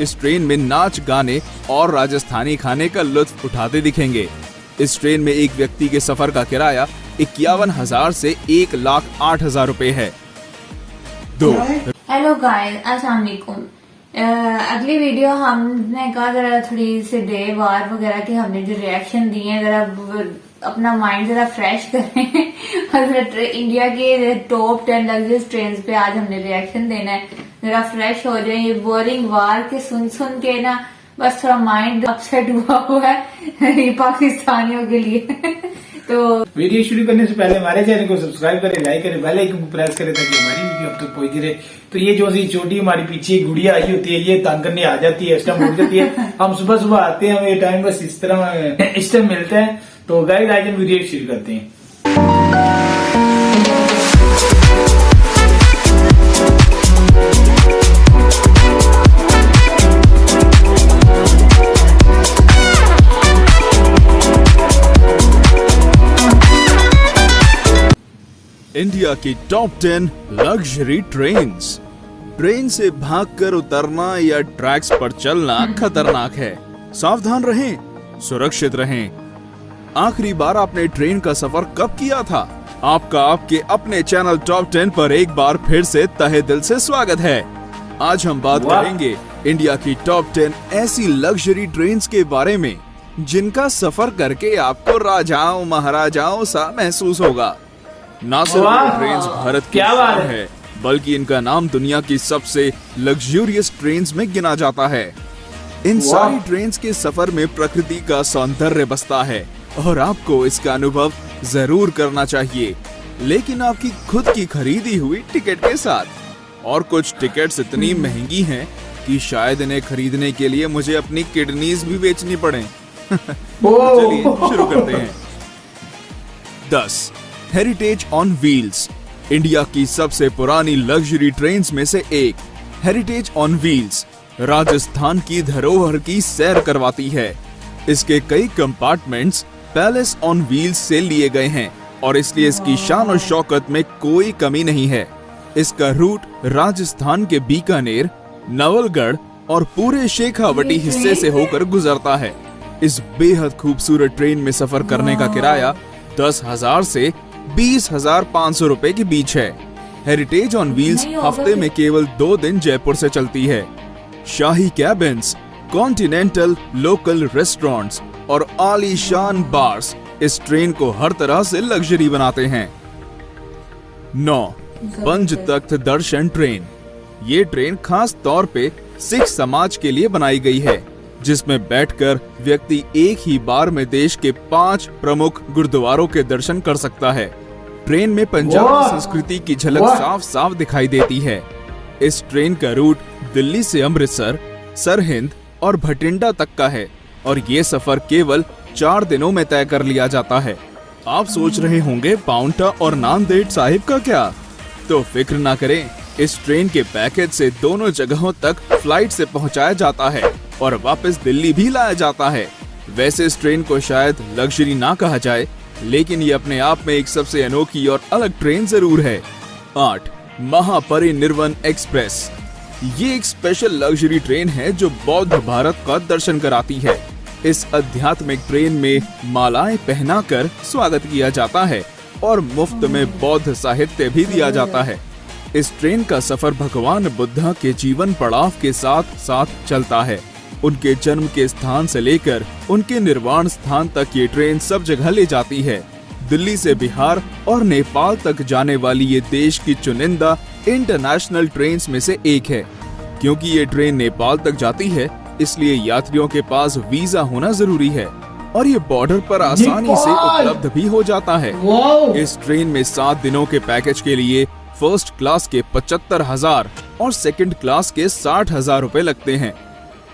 इस ट्रेन में नाच गाने और राजस्थानी खाने का लुत्फ उठाते दिखेंगे। इस ट्रेन में एक व्यक्ति के सफर का किराया 51,000 से 1,08,000 रुपए है। 2 हेलो गाइस, अस्सलाम वालेकुम। अगली वीडियो हमने कहा जरा थोड़ी से डे वार वगैरह के हमने जो रिएक्शन दिए हैं जरा अपना माइंड जरा फ्रेश करें। इंडिया के टॉप 10 लग्जरियस ट्रेन पे आज हमने रिएक्शन देना है, जरा फ्रेश हो जाए। ये बोरिंग वार के सुन के ना बस थोड़ा माइंड अपसेट हुआ है ये पाकिस्तानियों के लिए। तो वीडियो शुरू करने से पहले हमारे चैनल को सब्सक्राइब करें, लाइक करें, बेल आइकन को प्रेस करें ताकि हमारी वीडियो अब तक पहुंचती रहे। तो ये जो सी छोटी हमारी पीछे गुड़िया आई होती है, ये तंग करने आ जाती है, इस टाइम उठ जाती है। हम सुबह आते हैं, हमें टाइम बस इस तरह इस टाइम मिलता है। तो गाइस आज हम वीडियो शुरू करते हैं। इंडिया की टॉप 10 लग्जरी ट्रेन्स। ट्रेन से भागकर उतरना या ट्रैक्स पर चलना खतरनाक है। सावधान रहें, सुरक्षित रहें। आखिरी बार आपने ट्रेन का सफर कब किया था? आपका आपके अपने चैनल टॉप 10 पर एक बार फिर से तहे दिल से स्वागत है। आज हम बात करेंगे इंडिया की टॉप 10 ऐसी लग्जरी ट्रेन्स के बारे में जिनका सफर करके आपको राजाओं महाराजाओं सा महसूस होगा। ना सिर्फ ट्रेन्स भारत की शान है, बल्कि इनका नाम दुनिया की सबसे लग्जरियस ट्रेन्स में गिना जाता है। इन सारी ट्रेन्स के सफर में प्रकृति का सौंदर्य बसता है और आपको इसका अनुभव जरूर करना चाहिए, लेकिन आपकी खुद की खरीदी हुई टिकट के साथ। और कुछ टिकट्स इतनी महंगी हैं कि शायद इन्हें खरीदने के लिए मुझे अपनी किडनीज भी बेचनी पड़े। चलिए शुरू करते हैं। 10 हेरिटेज ऑन व्हील्स। इंडिया की सबसे पुरानी लग्जरी ट्रेन्स में से एक हेरिटेज ऑन व्हील्स राजस्थान की धरोहर की सैर करवाती है। इसके कई कंपार्टमेंट्स पैलेस ऑन व्हील्स से लिए गए हैं और इसलिए इसकी शान और शौकत में कोई कमी नहीं है। इसका रूट राजस्थान के बीकानेर, नवलगढ़ और पूरे शेखावटी हिस्से से होकर गुजरता है। इस बेहद खूबसूरत ट्रेन में सफर करने का किराया 10,000 से 20,500 रुपए के बीच है। हेरिटेज ऑन व्हील्स हफ्ते में केवल 2 दिन जयपुर से चलती है। शाही कैबिन्स, कॉन्टिनेंटल लोकल रेस्टोरेंट्स और आलीशान बार्स इस ट्रेन को हर तरह से लग्जरी बनाते हैं। 9 पंच तख्त दर्शन ट्रेन। ये ट्रेन खास तौर पे सिख समाज के लिए बनाई गई है, जिसमें बैठकर व्यक्ति एक ही बार में देश के 5 प्रमुख गुरुद्वारों के दर्शन कर सकता है। ट्रेन में पंजाबी संस्कृति की झलक साफ साफ दिखाई देती है। इस ट्रेन का रूट दिल्ली से अमृतसर, सरहिंद और भटिंडा तक का है और ये सफर केवल 4 दिनों में तय कर लिया जाता है। आप सोच रहे होंगे पाउंटा और नांदेड़ साहिब का क्या? तो फिक्र ना करें, इस ट्रेन के पैकेज से दोनों जगहों तक फ्लाइट से पहुंचाया जाता है और वापस दिल्ली भी लाया जाता है। वैसे इस ट्रेन को शायद लग्जरी ना कहा जाए, लेकिन ये अपने आप में एक सबसे अनोखी और अलग ट्रेन जरूर है। 8 महापरिनिर्वाण एक्सप्रेस। ये एक स्पेशल लग्जरी ट्रेन है जो बौद्ध भारत का दर्शन कराती है। इस आध्यात्मिक ट्रेन में मालाएं पहनाकर स्वागत किया जाता है और मुफ्त में बौद्ध साहित्य भी दिया जाता है। इस ट्रेन का सफर भगवान बुद्धा के जीवन पड़ाव के साथ साथ चलता है। उनके जन्म के स्थान से लेकर उनके निर्वाण स्थान तक ये ट्रेन सब जगह ले जाती है। दिल्ली से बिहार और नेपाल तक जाने वाली ये देश की चुनिंदा इंटरनेशनल ट्रेन्स में से एक है। क्योंकि ये ट्रेन नेपाल तक जाती है, इसलिए यात्रियों के पास वीजा होना जरूरी है और ये बॉर्डर पर आसानी से उपलब्ध भी हो जाता है। इस ट्रेन में 7 दिनों के पैकेज के लिए फर्स्ट क्लास के 75,000 और सेकंड क्लास के 60,000 रुपए लगते हैं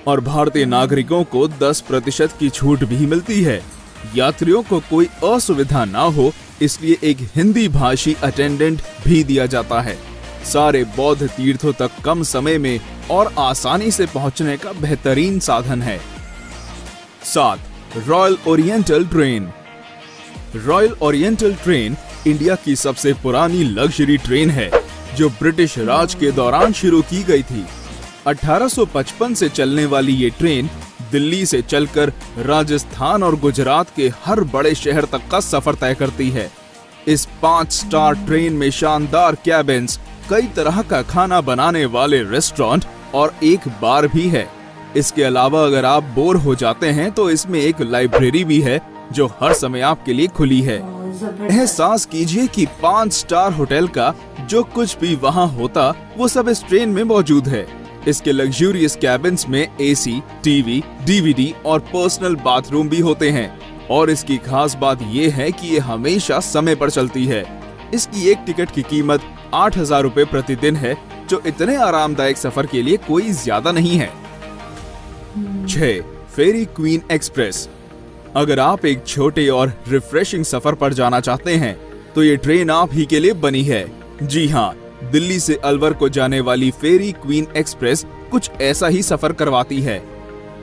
और भारतीय नागरिकों को 10% की छूट भी मिलती है। यात्रियों को कोई असुविधा ना हो, इसलिए एक हिंदी भाषी अटेंडेंट भी दिया जाता है। सारे बौद्ध तीर्थों तक कम समय में और आसानी से पहुंचने का बेहतरीन साधन है। 7 royal oriental train. Royal oriental train India की सबसे पुरानी लग्जरी ट्रेन है जो ब्रिटिश राज के दौरान शुरू की गई थी। 1855 से चलने वाली ये ट्रेन दिल्ली से चलकर राजस्थान और गुजरात के हर बड़े शहर तक का सफर तय करती है। इस 5 स्टार ट्रेन में शानदार कैबिन्स, कई तरह का खाना बनाने वाले रेस्टोरेंट और एक बार भी है। इसके अलावा अगर आप बोर हो जाते हैं तो इसमें एक लाइब्रेरी भी है जो हर समय आपके लिए खुली है। एहसास कीजिए कि 5 स्टार होटल का जो कुछ भी वहाँ होता वो सब इस ट्रेन में मौजूद है। इसके लग्जूरियस कैबिन्स में एसी, टीवी, डीवीडी और पर्सनल बाथरूम भी होते हैं। और इसकी खास बात ये है कि ये हमेशा समय पर चलती है। इसकी एक टिकट की कीमत 8,000 रुपए प्रतिदिन है, जो इतने आरामदायक सफर के लिए कोई ज्यादा नहीं है। 6. फेरी क्वीन एक्सप्रेस। अगर आप एक छोटे और रिफ्रेशिंग सफर पर जाना चाहते हैं तो ये ट्रेन आप ही के लिए बनी है। जी हाँ, दिल्ली से अलवर को जाने वाली फेरी क्वीन एक्सप्रेस कुछ ऐसा ही सफर करवाती है।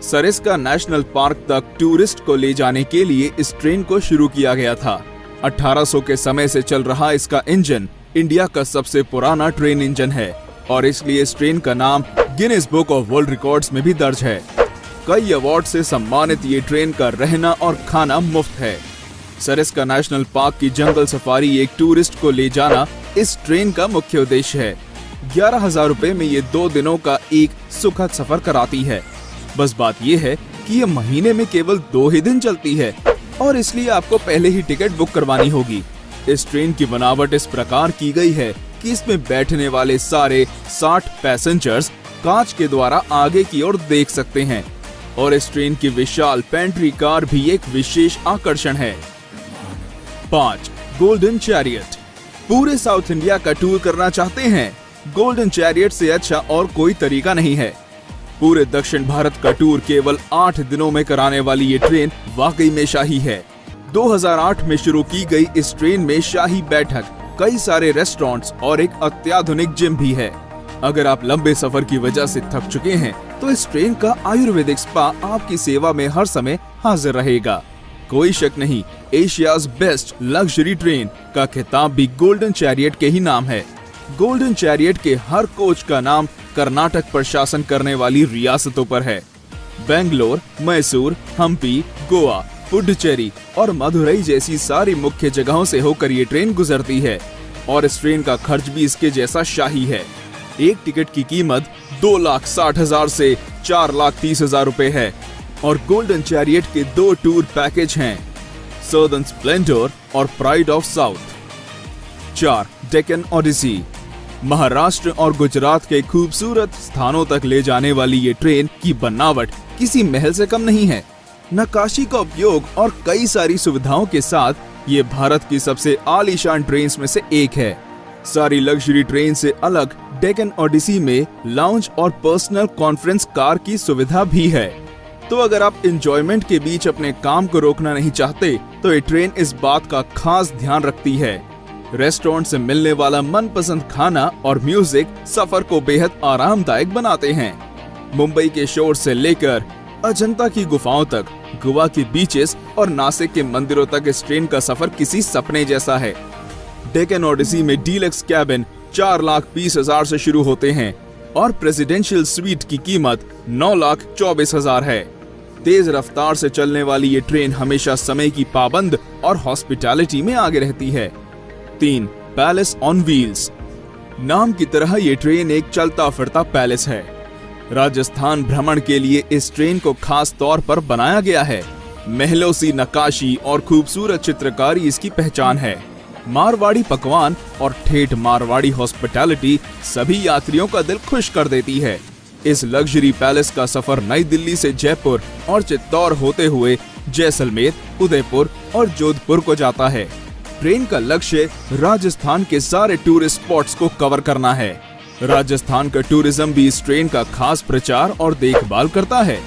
सरिस्का नेशनल पार्क तक टूरिस्ट को ले जाने के लिए इस ट्रेन को शुरू किया गया था। 1800 के समय से चल रहा इसका इंजन इंडिया का सबसे पुराना ट्रेन इंजन है और इसलिए इस ट्रेन का नाम Guinness book of world records में भी दर्ज है। कई अवार्ड से सम्मानित ये ट्रेन का रहना और खाना मुफ्त है। सरिस्का नेशनल पार्क की जंगल सफारी एक टूरिस्ट को ले जाना इस ट्रेन का मुख्य उद्देश्य है। 11,000 रुपए में ये 2 दिनों का एक सुखद सफर कराती है। बस बात ये है कि ये महीने में केवल 2 ही दिन चलती है और इसलिए आपको पहले ही टिकट बुक करवानी होगी। इस ट्रेन की बनावट इस प्रकार की गई है कि इसमें बैठने वाले सारे 60 पैसेंजर्स कांच के द्वारा आगे की ओर देख सकते हैं और इस ट्रेन की विशाल पेंट्री कार भी एक विशेष आकर्षण है। 5. Golden chariot. पूरे साउथ इंडिया का टूर करना चाहते हैं? गोल्डन चैरियट से अच्छा और कोई तरीका नहीं है। पूरे दक्षिण भारत का टूर केवल 8 दिनों में कराने वाली ये ट्रेन वाकई में शाही है। 2008 में शुरू की गई इस ट्रेन में शाही बैठक, कई सारे रेस्टोरेंट्स और एक अत्याधुनिक जिम भी है। अगर आप लंबे सफर की वजह से थक चुके हैं तो इस ट्रेन का आयुर्वेदिक स्पा आपकी सेवा में हर समय हाजिर रहेगा। कोई शक नहीं, एशियाज बेस्ट लग्जरी ट्रेन का खिताब भी गोल्डन चैरियट के ही नाम है। गोल्डन चैरियट के हर कोच का नाम कर्नाटक पर शासन करने वाली रियासतों पर है। बेंगलोर, मैसूर, हम्पी, गोवा, पुडुचेरी और मदुरई जैसी सारी मुख्य जगहों से होकर ये ट्रेन गुजरती है और इस ट्रेन का खर्च भी इसके जैसा शाही है। एक टिकट की कीमत 2,60,000 से 4,30,000 रुपए है और गोल्डन चैरियट के 2 टूर पैकेज हैं, सदर्न स्प्लेंडर और Pride of South. 4. Deccan Odyssey. Maharashtra और गुजरात के खूबसूरत स्थानों तक ले जाने वाली ये ट्रेन की बनावट किसी महल से कम नहीं है। नक्काशी का उपयोग और कई सारी सुविधाओं के साथ ये भारत की सबसे आलीशान ट्रेन में से एक है। सारी लग्जरी ट्रेन से अलग डेक्कन ओडिसी में लाउंज और पर्सनल कॉन्फ्रेंस कार की सुविधा भी है। तो अगर आप एंजॉयमेंट के बीच अपने काम को रोकना नहीं चाहते तो ये ट्रेन इस बात का खास ध्यान रखती है। रेस्टोरेंट से मिलने वाला मनपसंद खाना और म्यूजिक सफर को बेहद आरामदायक बनाते हैं। मुंबई के शोर से लेकर अजंता की गुफाओं तक, गोवा के बीचेस और नासिक के मंदिरों तक इस ट्रेन का सफर किसी सपने जैसा है। डेक्कन ओडिसी में डीलक्स कैबिन 4,20,000 से शुरू होते हैं और प्रेसिडेंशियल स्वीट की कीमत 9,24,000 है। तेज रफ्तार से चलने वाली ये ट्रेन हमेशा समय की पाबंद और हॉस्पिटैलिटी में आगे रहती है। 3. Palace on wheels. नाम की तरह ये ट्रेन एक चलता फिरता पैलेस है। राजस्थान भ्रमण के लिए इस ट्रेन को खास तौर पर बनाया गया है। महलों सी नक्काशी और खूबसूरत चित्रकारी इसकी पहचान है। मारवाड़ी पकवान और ठेठ मारवाड़ी हॉस्पिटैलिटी सभी यात्रियों का दिल खुश कर देती है। इस लग्जरी पैलेस का सफर नई दिल्ली से जयपुर और चित्तौड़ होते हुए जैसलमेर, उदयपुर और जोधपुर को जाता है। ट्रेन का लक्ष्य राजस्थान के सारे टूरिस्ट स्पॉट्स को कवर करना है। राजस्थान का टूरिज्म भी इस ट्रेन का खास प्रचार और देखभाल करता है।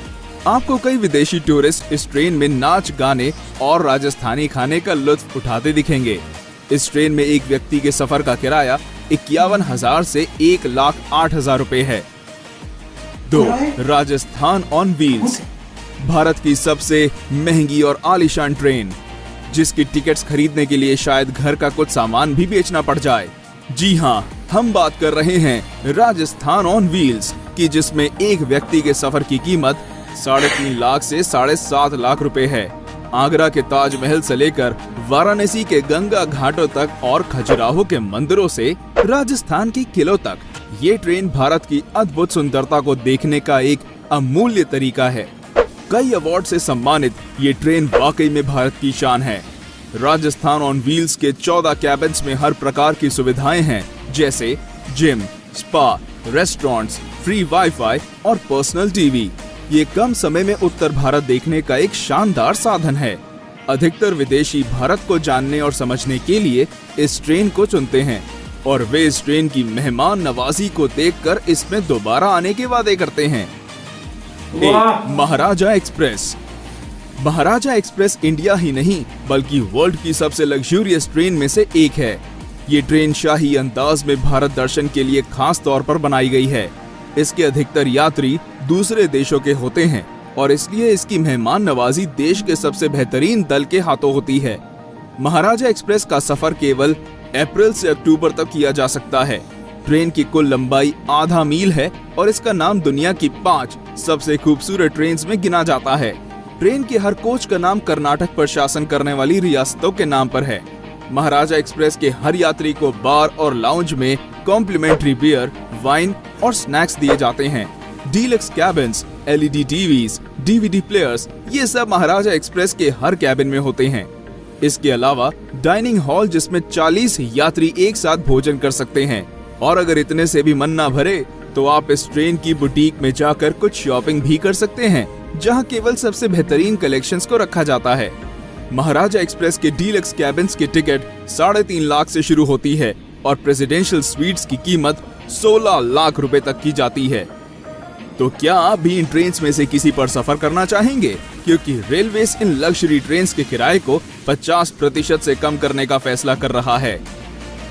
आपको कई विदेशी टूरिस्ट इस ट्रेन में नाच गाने और राजस्थानी खाने का लुत्फ उठाते दिखेंगे। इस ट्रेन में एक व्यक्ति के सफर का किराया 51,000 से 1,08,000 रुपए है। 2. Rajasthan on wheels. भारत की सबसे महंगी और आलीशान ट्रेन, जिसकी टिकट्स खरीदने के लिए शायद घर का कुछ सामान भी बेचना पड़ जाए। जी हाँ, हम बात कर रहे हैं राजस्थान ऑन व्हील्स। कि जिसमें एक व्यक्ति के सफर की कीमत 3.5 लाख से 7.5 लाख रुपए है। आगरा के ताजमहल से लेकर वाराणसी के गंगा घाटों तक और खजुराहो के मंदिरों से राजस्थान के किलों तक, ये ट्रेन भारत की अद्भुत सुंदरता को देखने का एक अमूल्य तरीका है। कई अवार्ड से सम्मानित ये ट्रेन वाकई में भारत की शान है। राजस्थान ऑन व्हील्स के 14 कैबिन्स में हर प्रकार की सुविधाएं हैं, जैसे gym, spa, restaurants, free wifi और पर्सनल टीवी। ये कम समय में उत्तर भारत देखने का एक शानदार साधन है। अधिकतर विदेशी भारत को जानने और समझने के लिए इस ट्रेन को चुनते हैं और वे इस ट्रेन की मेहमान नवाजी को देखकर इसमें दोबारा आने के वादे करते हैं। महाराजा एक्सप्रेस। महाराजा एक्सप्रेस इंडिया ही नहीं बल्कि वर्ल्ड की सबसे लग्जूरियस ट्रेन में से एक है। ये ट्रेन शाही अंदाज में भारत दर्शन के लिए खास तौर पर बनाई गई है। इसके अधिकतर यात्री दूसरे देशों के होते हैं और इसलिए इसकी मेहमान नवाजी देश के सबसे बेहतरीन दल के हाथों होती है। महाराजा एक्सप्रेस का सफर केवल अप्रैल से अक्टूबर तक किया जा सकता है। ट्रेन की कुल लंबाई आधा मील है और इसका नाम दुनिया की 5 सबसे खूबसूरत ट्रेन्स में गिना जाता है। ट्रेन के हर कोच का नाम कर्नाटक पर शासन करने वाली रियासतों के नाम पर है। महाराजा एक्सप्रेस के हर यात्री को बार और लाउंज में कॉम्प्लीमेंट्री बियर, वाइन और स्नैक्स दिए जाते हैं। Deluxe cabins, LED TVs, DVD players, ये सब महाराजा एक्सप्रेस के हर कैबिन में होते हैं। इसके अलावा डाइनिंग हॉल जिसमें 40 यात्री एक साथ भोजन कर सकते हैं और अगर इतने से भी मन ना भरे तो आप इस ट्रेन की बुटीक में जाकर कुछ शॉपिंग भी कर सकते हैं, जहां केवल सबसे बेहतरीन कलेक्शंस को रखा जाता है। महाराजा एक्सप्रेस के डीलक्स कैबिन्स की टिकट 3.5 लाख से शुरू होती है और प्रेसिडेंशियल स्वीट्स की कीमत 16 लाख रुपए तक की जाती है। तो क्या आप भी इन ट्रेन्स में से किसी पर सफर करना चाहेंगे? क्योंकि रेलवेज इन लग्जरी ट्रेन्स के किराए को 50% से कम करने का फैसला कर रहा है।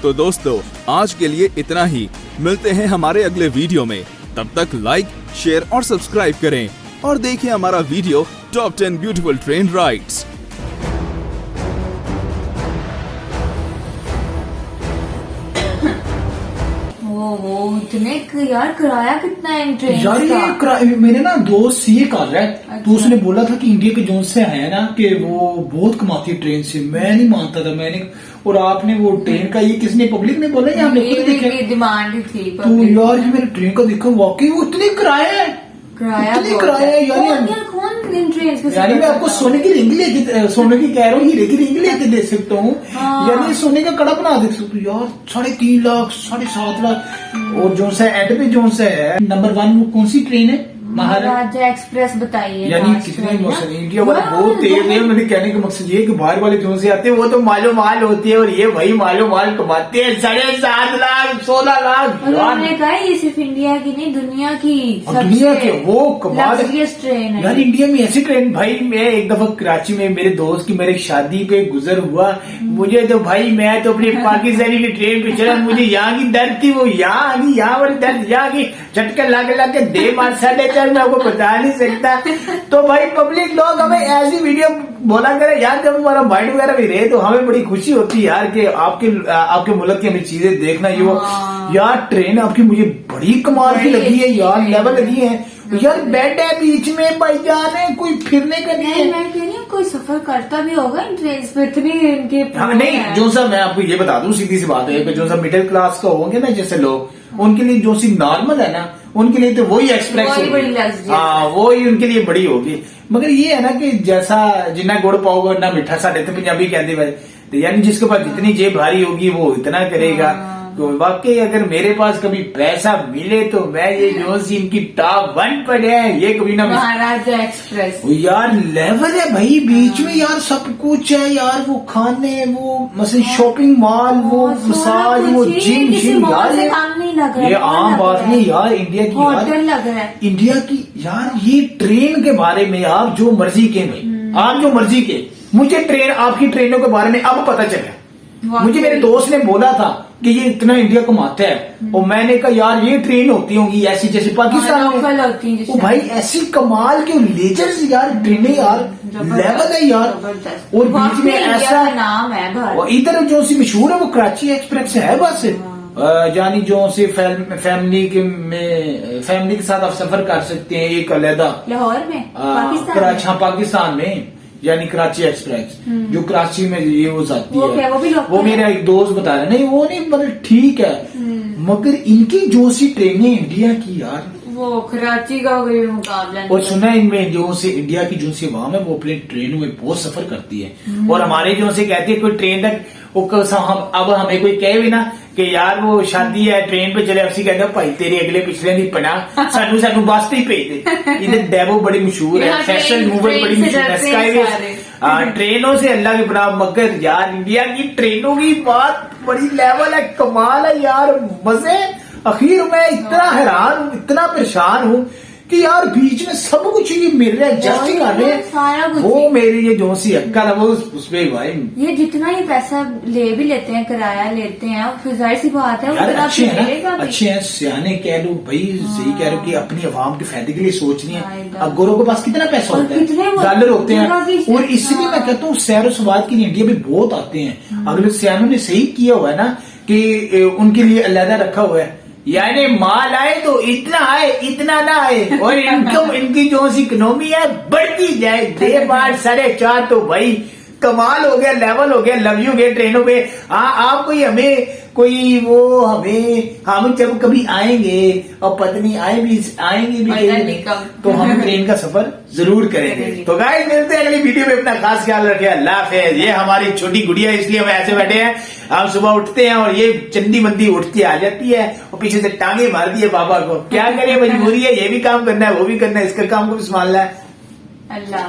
तो दोस्तों, आज के लिए इतना ही। मिलते हैं हमारे अगले वीडियो में। तब तक लाइक, शेयर और सब्सक्राइब करें और देखें हमारा video top 10 beautiful train rides. इतने यार किराया कितना है इन ट्रेन यार ये मेरे ना दोस्त ये कर रहा है। अच्छा। तो उसने बोला था कि इंडिया के जोन से है ना कि वो बहुत कमाती है ट्रेन से। मैं नहीं मानता था, मैंने और आपने वो ट्रेन का ये किसने पब्लिक ने बोला या आपने खुद देखा? डिमांड थी तो यार ये मेरे ट्रेन का देखो वाकई वो इतने किराया है, इतने किराया है यार। कौन इन ट्रेन के यानी मैं आपको सोने की रिंग लेके, सोने की कह रहा हूँ, हीरे की रिंग लेके दे सकता हूँ। यानी सोने का कड़ा बना दे सकता हूँ यार। 3.5 लाख, 7.5 लाख। और जो सा एंड पे जो सा है नंबर 1 वो कौन सी ट्रेन है? महाराजा एक्सप्रेस बताइए। यानी कितने मौसम इंडिया वाले बहुत तेज है। मैंने कहने का मकसद ये कि बाहर वाले जो से आते हैं वो तो मालो माल होती है और ये भाई मालो माल कमाते हैं 7.5 लाख, 16 लाख। उन्होंने कहा ये सिर्फ इंडिया की नहीं दुनिया की दुनिया के वो कमाल ट्रेन है यार। इंडिया में ऐसी ट्रेन भाई, मैं एक दफा कराची में मेरे दोस्त की मेरे शादी पे गुजर हुआ। मुझे तो भाई मैं तो अपनी पाकिस्तानी की ट्रेन पे चला, मुझे यहाँ की दर्द थी, वो यहाँ आ गई, यहाँ वाली दर्द, यहाँ की झटका लाके दे मार 4.5 मैं आपको बता नहीं सकता। तो भाई पब्लिक लोग हमें ऐसी वीडियो बोला करे यार, जब हमारा माइंड वगैरह भी रहे तो हमें बड़ी खुशी होती है यार कि आपके मुल्क की हमें चीजें देखना। ये यार ट्रेन आपकी मुझे बड़ी कमाल की लगी है यार, लेवल लगी है यार। बेड है बीच में भाईजान है, कोई फिरने का नहीं है। मैं कह रही हूँ कोई सफर करता भी होगा इन ट्रेन पे, इतनी इनके नहीं। जो सब मैं आपको ये बता दूं, सीधी सी बात है, जो सब मिडिल क्लास का होंगे ना जैसे लोग, उनके लिए जो सी नॉर्मल है ना, उनके लिए तो वही एक्सप्रेस होगी। हाँ वही उनके लिए बड़ी होगी। मगर ये है ना कि जैसा जिन्ना गुड़ पाओगे ना मीठा, साढ़े तो पंजाबी कहते भाई। तो यानी जिसके पास जितनी जेब भारी होगी वो इतना करेगा। तो वाकई अगर मेरे पास कभी पैसा मिले तो मैं ये जो सी इनकी टॉप 1 पर है ये कभी ना। महाराजा एक्सप्रेस यार लेवल है भाई, बीच में यार सब कुछ है यार। वो खाने, वो मतलब शॉपिंग मॉल, वो मसाज, वो जिम यार। ये आम बात नहीं यार इंडिया की। होटल लग रहा है इंडिया की यार। ये ट्रेन के बारे में आप जो मर्जी के भाई, आप जो मर्जी के, मुझे ट्रेन आपकी ट्रेनों के बारे में अब पता चला। मुझे मेरे दोस्त ने बोला था कि ये इतना इंडिया कमाता है और मैंने कहा यार ये ट्रेन होती होंगी ऐसी जैसे पाकिस्तान में होती है। वो भाई ऐसी कमाल के लेजर्स यार ट्रेनें यार, लेवल है यार। और बीच में ऐसा नाम है इधर जो सी मशहूर है वो कराची एक्सप्रेस है बस। यानी जो से फैमिली के साथ आप सफर कर सकते हैं एक अलहदा लाहौर में, पाकिस्तान में? हाँ, पाकिस्तान में, यानी कराची एक्सप्रेस जो कराची में ये वो जाती वो क्या, वो भी है, लोकल वो मेरा एक दोस्त बता रहा है। नहीं वो नहीं, मतलब ठीक है, मगर इनकी जो सी ट्रेनें इंडिया की यार, वो कराची का कोई मुकाबला नहीं। और सुना है इनमें जो से इंडिया की जो सी आवाम है वो अपने ट्रेनों में बहुत सफर करती है, और हमारे जो से कहते हैं कोई ट्रेन तक अब हमें कोई कहे भी ना कि यार वो शादी है ट्रेन पे चले, उसी कहते भाई तेरे अगले पिछले नहीं पना सानू बस पे ही भेज दे। इधर डेवो बड़ी मशहूर है, फैशन मूवर बड़ी मशहूर है, स्काईवे ट्रेनों से अल्लाह के बना। मगर यार इंडिया की ट्रेनों की बात बड़ी लेवल है, कमाल है यार, मजे। आखिर मैं इतना हैरान हूँ, इतना परेशान हूँ कि यार बीच में सब कुछ ये मिल रहा है, एडजस्ट कर रहे सारा हैं। कुछ वो मेरी ये जो सी अक्कल है वो उसमें भाई ये जितना ही पैसा ले भी लेते हैं, किराया लेते हैं, और फिर जाहिर सी बात है यार उतना अच्छे हैं मिलेगा ना, भी। अच्छे हैं, सियाने कह लो भाई, सही कह रहे हो कि अपनी आवाम के फायदे के लिए सोच रही है। फायदा। अब गोरों के पास कितना पैसा और होता है, कितने वो डॉलर होते जगह हैं, की- और इसलिए मैं कहता हूँ सैर स्वाद के लिए इंडिया में बहुत आते हैं। अगले सियानों ने सही किया हुआ है ना कि उनके लिए अलहदा रखा हुआ है, यानी माल आए तो इतना आए इतना ना आए, और इनकम इनकी जो सी इकोनॉमी है बढ़ती जाए, 4.5 4.5 तो भाई कमाल हो गया, लेवल हो गया, लव यू गए ट्रेनों पे। हाँ आप कोई हमें कोई वो हम जब कभी आएंगे और पत्नी आएंगे भी पता नहीं कब। तो हम ट्रेन का सफर जरूर करेंगे। तो गाइस मिलते हैं अगली वीडियो में, अपना खास ख्याल रखें, अल्लाह हाफिज़। ये हमारी छोटी गुड़िया है इसलिए हम ऐसे बैठे हैं, हम सुबह उठते हैं और ये चंदी मंदी उठती आ जाती है और पीछे से टांगे मार दी है पापा को, क्या करें मजबूरी है, ये भी काम करना है वो भी करना है, इसका काम को भी संभालना है। अल्लाह।